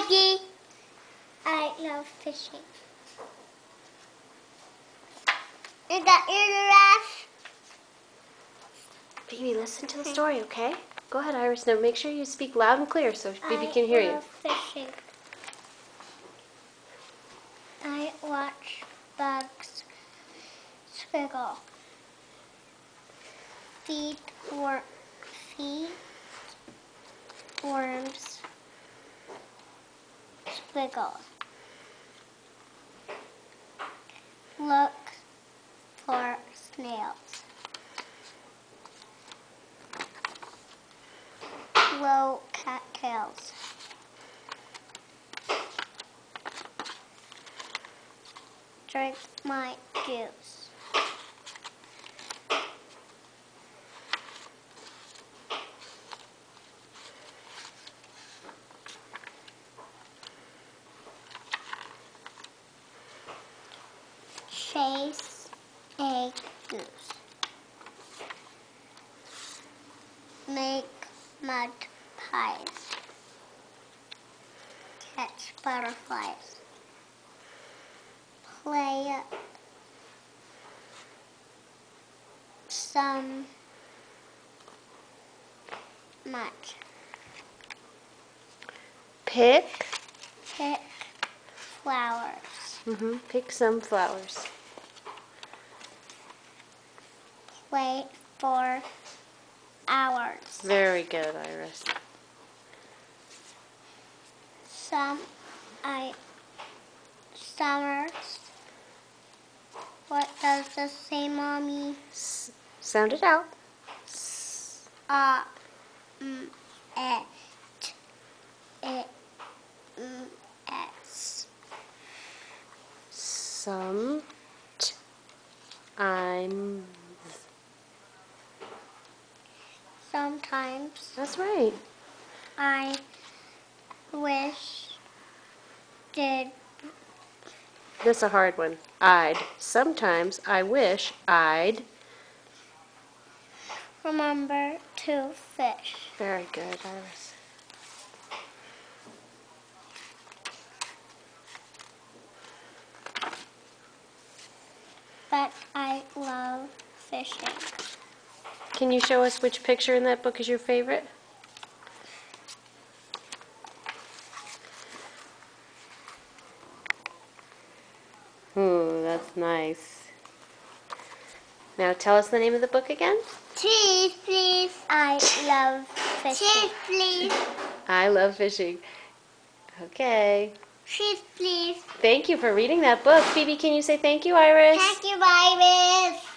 Maggie. I love fishing. Is that your giraffe? Phoebe, listen to the story, okay? Go ahead, Iris. Now make sure you speak loud and clear so Phoebe can hear you. I love fishing. I watch bugs squiggle. Feed worms squiggle. Look for snails. Blow cattails. Drink my juice. Chase a goose. Make mud pies. Catch butterflies. Play some much. Pick Flowers. Pick some flowers. Play for hours. Very good, Iris. Summers. What does this say, Mommy? Sound it out. Sometimes That's right. I wish did That's a hard one. Sometimes I wish I'd. remember to fish. Very good, Iris. But I love fishing. Can you show us which picture in that book is your favorite? That's nice. Now tell us the name of the book again. Cheese, please. I love fishing. Cheese, please. I love fishing. Okay. Cheese, please. Thank you for reading that book. Phoebe, can you say thank you, Iris? Thank you, Iris.